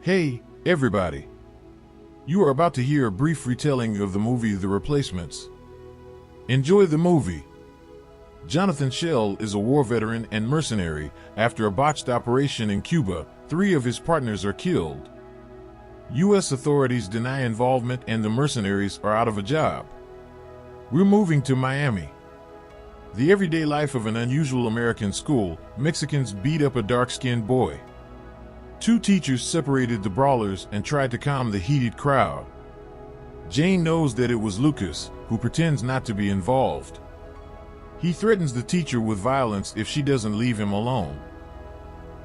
Hey, everybody. You are about to hear a brief retelling of the movie The Replacements. Enjoy the movie. Jonathan Schell is a war veteran and mercenary. After a botched operation in Cuba, 3 of his partners are killed. U.S. authorities deny involvement and the mercenaries are out of a job. We're moving to Miami. The everyday life of an unusual American school, Mexicans beat up a dark-skinned boy. 2 teachers separated the brawlers and tried to calm the heated crowd. Jane knows that it was Lucas, who pretends not to be involved. He threatens the teacher with violence if she doesn't leave him alone.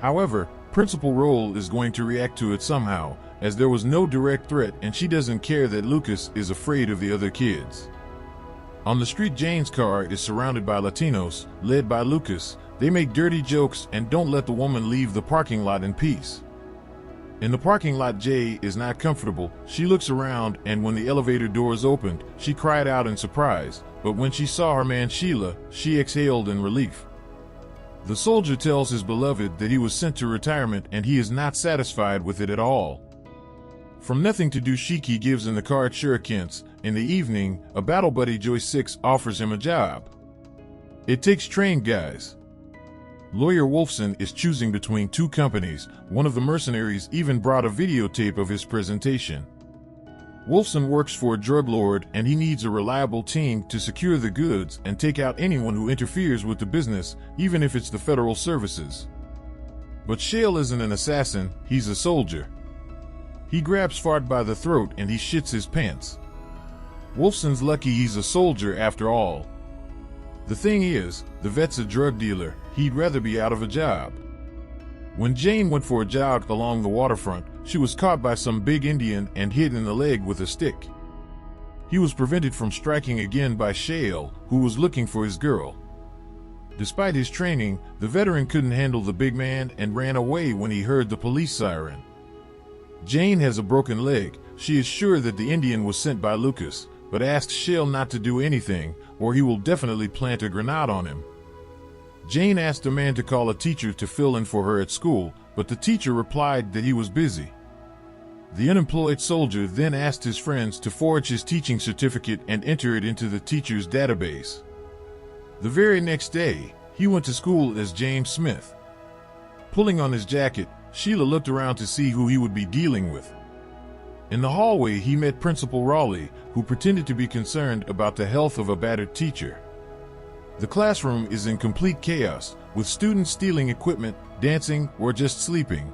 However, Principal Roll is going to react to it somehow, as there was no direct threat and she doesn't care that Lucas is afraid of the other kids. On the street, Jane's car is surrounded by Latinos, led by Lucas. They make dirty jokes and don't let the woman leave the parking lot in peace. In the parking lot, Jay is not comfortable. She looks around, and when the elevator doors opened, she cried out in surprise, but when she saw her man Sheila, she exhaled in relief. The soldier tells his beloved that he was sent to retirement and he is not satisfied with it at all. From nothing to do chic, he gives in the card shurikens. In the evening, a battle buddy, Joy 6, offers him a job. It takes trained guys. Lawyer Wolfson is choosing between 2 companies. One of the mercenaries even brought a videotape of his presentation. Wolfson works for a drug lord and he needs a reliable team to secure the goods and take out anyone who interferes with the business, even if it's the federal services. But Schell isn't an assassin, he's a soldier. He grabs Fart by the throat and he shits his pants. Wolfson's lucky he's a soldier after all. The thing is, the vet's a drug dealer. He'd rather be out of a job. When Jane went for a jog along the waterfront, she was caught by some big Indian and hit in the leg with a stick. He was prevented from striking again by Schell, who was looking for his girl. Despite his training, the veteran couldn't handle the big man and ran away when he heard the police siren. Jane has a broken leg. She is sure that the Indian was sent by Lucas, but asks Schell not to do anything, or he will definitely plant a grenade on him. Jane asked a man to call a teacher to fill in for her at school, but the teacher replied that he was busy. The unemployed soldier then asked his friends to forge his teaching certificate and enter it into the teacher's database. The very next day, he went to school as James Smith. Pulling on his jacket, Sheila looked around to see who he would be dealing with. In the hallway, he met Principal Raleigh, who pretended to be concerned about the health of a battered teacher. The classroom is in complete chaos, with students stealing equipment, dancing, or just sleeping.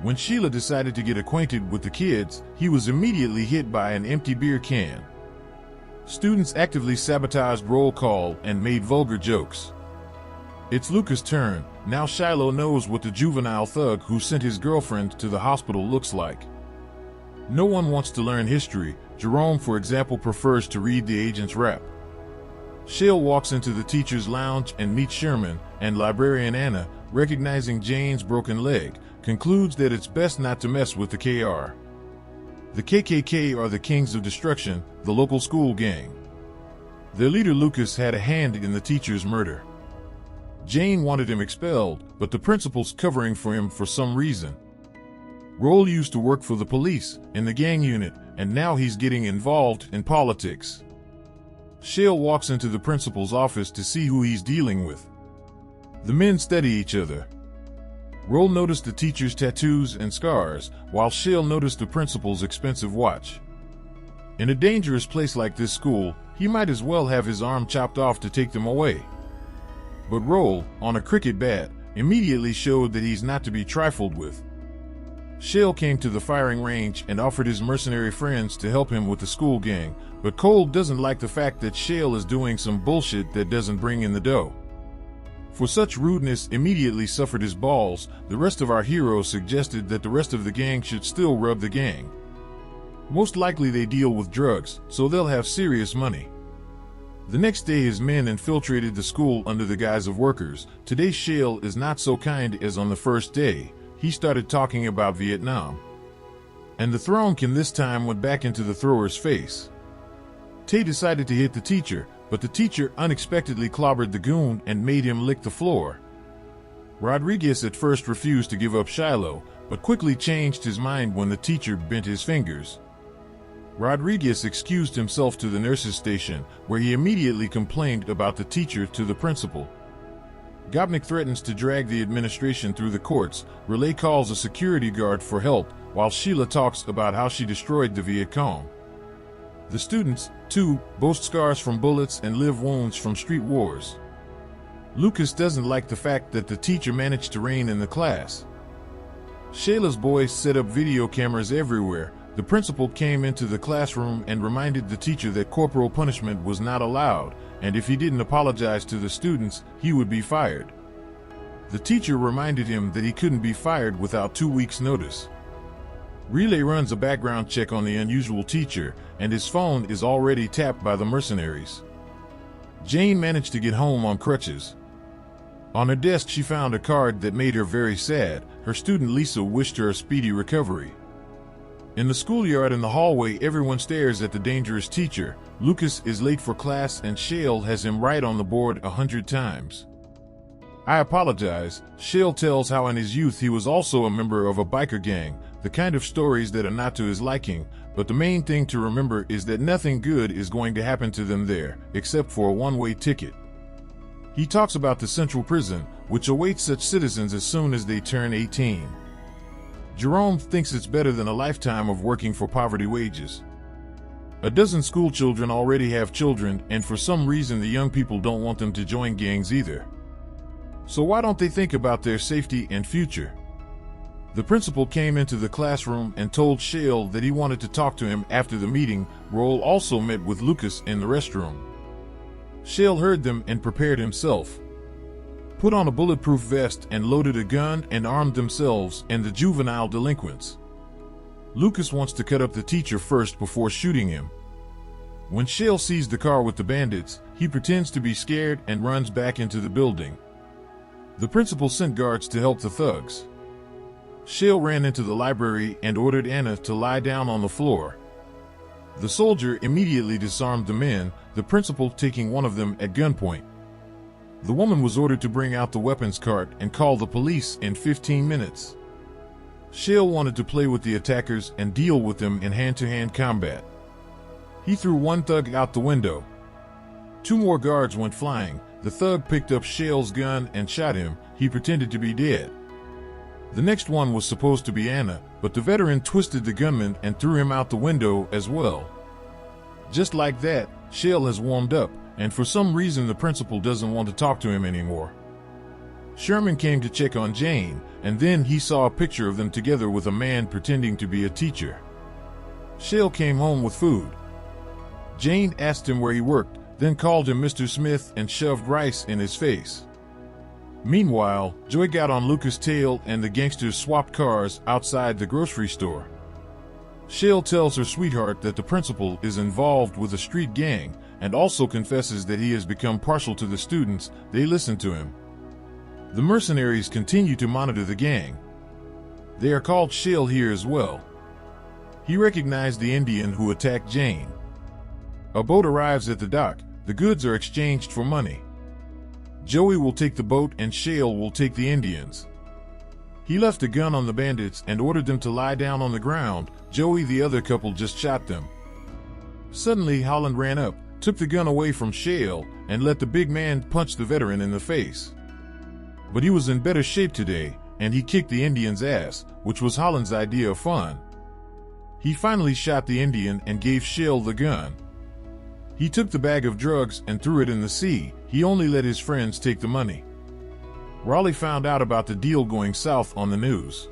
When Sheila decided to get acquainted with the kids, he was immediately hit by an empty beer can. Students actively sabotaged roll call and made vulgar jokes. It's Lucas' turn. Now Shiloh knows what the juvenile thug who sent his girlfriend to the hospital looks like. No one wants to learn history. Jerome, for example, prefers to read the agent's rap. Schell walks into the teacher's lounge and meets Sherman, and librarian Anna, recognizing Jane's broken leg, concludes that it's best not to mess with the KR. The KKK are the Kings of Destruction, the local school gang. Their leader Lucas had a hand in the teacher's murder. Jane wanted him expelled, but the principal's covering for him for some reason. Roll used to work for the police, in the gang unit, and now he's getting involved in politics. Schell walks into the principal's office to see who he's dealing with. The men study each other. Roll noticed the teacher's tattoos and scars, while Schell noticed the principal's expensive watch. In a dangerous place like this school, he might as well have his arm chopped off to take them away. But Roll, on a cricket bat, immediately showed that he's not to be trifled with. Schell came to the firing range and offered his mercenary friends to help him with the school gang, but Cole doesn't like the fact that Schell is doing some bullshit that doesn't bring in the dough. For such rudeness immediately suffered his balls. The rest of our heroes suggested that the rest of the gang should still rub the gang. Most likely they deal with drugs, so they'll have serious money. The next day his men infiltrated the school under the guise of workers. Today Schell is not so kind as on the first day. He started talking about Vietnam. And the Thronkin this time went back into the thrower's face. Tay decided to hit the teacher, but the teacher unexpectedly clobbered the goon and made him lick the floor. Rodriguez at first refused to give up Shiloh, but quickly changed his mind when the teacher bent his fingers. Rodriguez excused himself to the nurse's station, where he immediately complained about the teacher to the principal. Gopnik threatens to drag the administration through the courts. Relay calls a security guard for help, while Sheila talks about how she destroyed the Viet Cong. The students, too, boast scars from bullets and live wounds from street wars. Lucas doesn't like the fact that the teacher managed to reign in the class. Sheila's boys set up video cameras everywhere. The principal came into the classroom and reminded the teacher that corporal punishment was not allowed, and if he didn't apologize to the students, he would be fired. The teacher reminded him that he couldn't be fired without 2 weeks' notice. Relay runs a background check on the unusual teacher, and his phone is already tapped by the mercenaries. Jane managed to get home on crutches. On her desk she found a card that made her very sad. Her student Lisa wished her a speedy recovery. In the schoolyard in the hallway, everyone stares at the dangerous teacher. Lucas is late for class and Shale has him write on the board 100 times. "I apologize." Shale tells how in his youth he was also a member of a biker gang, the kind of stories that are not to his liking, but the main thing to remember is that nothing good is going to happen to them there, except for a one-way ticket. He talks about the central prison, which awaits such citizens as soon as they turn 18. Jerome thinks it's better than a lifetime of working for poverty wages. A dozen school children already have children, and for some reason the young people don't want them to join gangs either. So why don't they think about their safety and future? The principal came into the classroom and told Shale that he wanted to talk to him after the meeting. Roll also met with Lucas in the restroom. Shale heard them and prepared himself. Put on a bulletproof vest and loaded a gun and armed themselves and the juvenile delinquents. Lucas wants to cut up the teacher first before shooting him. When Shale sees the car with the bandits, he pretends to be scared and runs back into the building. The principal sent guards to help the thugs. Shale ran into the library and ordered Anna to lie down on the floor. The soldier immediately disarmed the men, the principal taking one of them at gunpoint. The woman was ordered to bring out the weapons cart and call the police in 15 minutes. Shale wanted to play with the attackers and deal with them in hand-to-hand combat. He threw one thug out the window. 2 more guards went flying. The thug picked up Shale's gun and shot him. He pretended to be dead. The next one was supposed to be Anna, but the veteran twisted the gunman and threw him out the window as well. Just like that, Shale has warmed up, and for some reason the principal doesn't want to talk to him anymore. Sherman came to check on Jane, and then he saw a picture of them together with a man pretending to be a teacher. Shale came home with food. Jane asked him where he worked, then called him Mr. Smith and shoved rice in his face. Meanwhile, Joy got on Lucas' tail and the gangsters swapped cars outside the grocery store. Shale tells her sweetheart that the principal is involved with a street gang and also confesses that he has become partial to the students. They listen to him. The mercenaries continue to monitor the gang. They are called Shale here as well. He recognized the Indian who attacked Jane. A boat arrives at the dock. The goods are exchanged for money. Joey will take the boat and Shale will take the Indians. He left a gun on the bandits and ordered them to lie down on the ground. Joey, the other couple, just shot them. Suddenly Holland ran up, took the gun away from Shale, and let the big man punch the veteran in the face. But he was in better shape today, and he kicked the Indian's ass, which was Holland's idea of fun. He finally shot the Indian and gave Shale the gun. He took the bag of drugs and threw it in the sea. He only let his friends take the money. Raleigh found out about the deal going south on the news.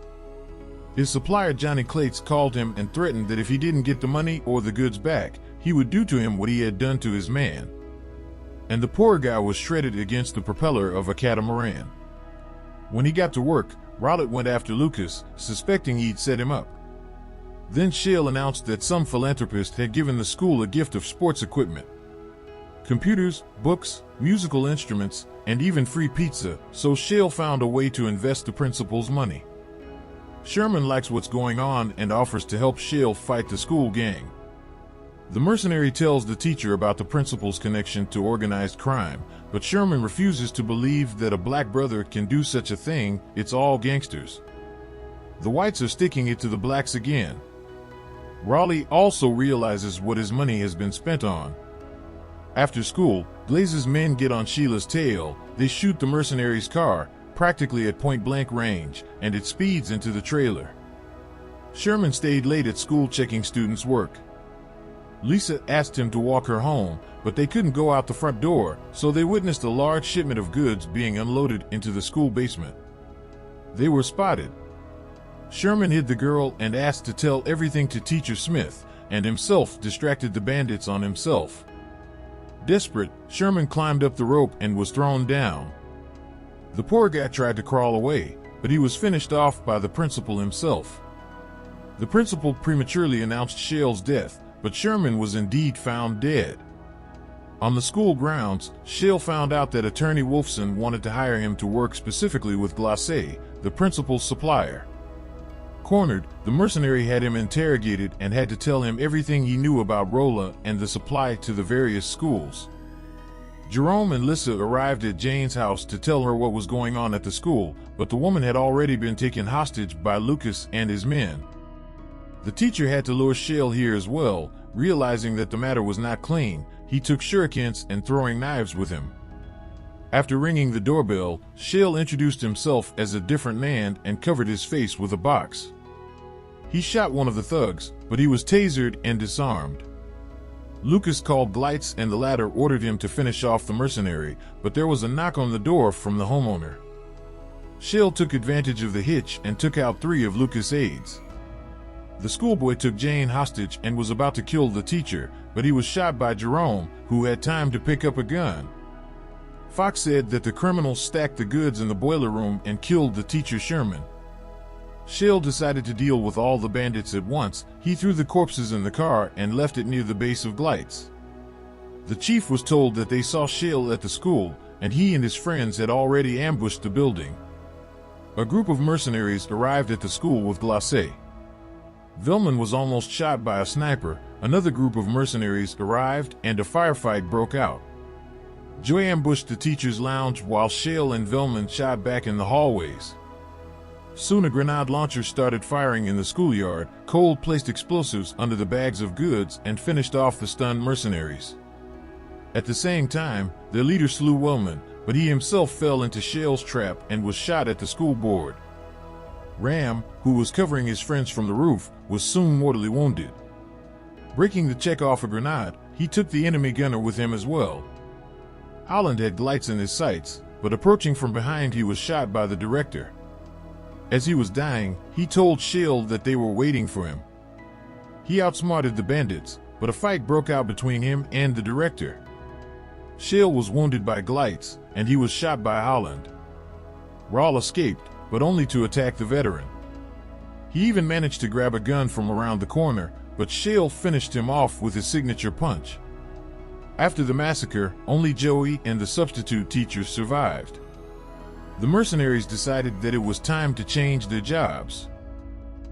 His supplier Johnny Clates called him and threatened that if he didn't get the money or the goods back, he would do to him what he had done to his man. And the poor guy was shredded against the propeller of a catamaran. When he got to work, Raleigh went after Lucas, suspecting he'd set him up. Then Shale announced that some philanthropist had given the school a gift of sports equipment. Computers, books, musical instruments, and even free pizza, so Shale found a way to invest the principal's money. Sherman likes what's going on and offers to help Shale fight the school gang. The mercenary tells the teacher about the principal's connection to organized crime, but Sherman refuses to believe that a black brother can do such a thing. It's all gangsters. The whites are sticking it to the blacks again. Raleigh also realizes what his money has been spent on. After school, Glaze's men get on Sheila's tail. They shoot the mercenary's car, practically at point-blank range, and it speeds into the trailer. Sherman stayed late at school checking students' work. Lisa asked him to walk her home, but they couldn't go out the front door, so they witnessed a large shipment of goods being unloaded into the school basement. They were spotted. Sherman hid the girl and asked to tell everything to Teacher Smith, and himself distracted the bandits on himself. Desperate, Sherman climbed up the rope and was thrown down. The poor guy tried to crawl away, but he was finished off by the principal himself. The principal prematurely announced Shell's death, but Sherman was indeed found dead. On the school grounds, Shell found out that Attorney Wolfson wanted to hire him to work specifically with Glacé, the principal's supplier. Cornered, the mercenary had him interrogated and had to tell him everything he knew about Rolla and the supply to the various schools. Jerome and Lissa arrived at Jane's house to tell her what was going on at the school, but the woman had already been taken hostage by Lucas and his men. The teacher had to lure Shell here as well. Realizing that the matter was not clean, he took shurikens and throwing knives with him. After ringing the doorbell, Shell introduced himself as a different man and covered his face with a box. He shot one of the thugs, but he was tasered and disarmed. Lucas called Glites and the latter ordered him to finish off the mercenary, but there was a knock on the door from the homeowner. Shell took advantage of the hitch and took out 3 of Lucas' aides. The schoolboy took Jane hostage and was about to kill the teacher, but he was shot by Jerome, who had time to pick up a gun. Fox said that the criminals stacked the goods in the boiler room and killed the teacher Sherman. Shell decided to deal with all the bandits at once. He threw the corpses in the car and left it near the base of Glites. The chief was told that they saw Shell at the school, and he and his friends had already ambushed the building. A group of mercenaries arrived at the school with Glacé. Velman was almost shot by a sniper. Another group of mercenaries arrived and a firefight broke out. Joy ambushed the teacher's lounge while Shell and Velman shot back in the hallways. Soon a grenade launcher started firing in the schoolyard. Cole placed explosives under the bags of goods and finished off the stunned mercenaries. At the same time, their leader slew Wellman, but he himself fell into Shell's trap and was shot at the school board. Ram, who was covering his friends from the roof, was soon mortally wounded. Breaking the check off a grenade, he took the enemy gunner with him as well. Holland had Glites in his sights, but approaching from behind he was shot by the director. As he was dying, he told Shell that they were waiting for him. He outsmarted the bandits, but a fight broke out between him and the director. Shell was wounded by Glites, and he was shot by Holland. Rawl escaped, but only to attack the veteran. He even managed to grab a gun from around the corner, but Shell finished him off with his signature punch. After the massacre, only Joey and the substitute teachers survived. The mercenaries decided that it was time to change their jobs.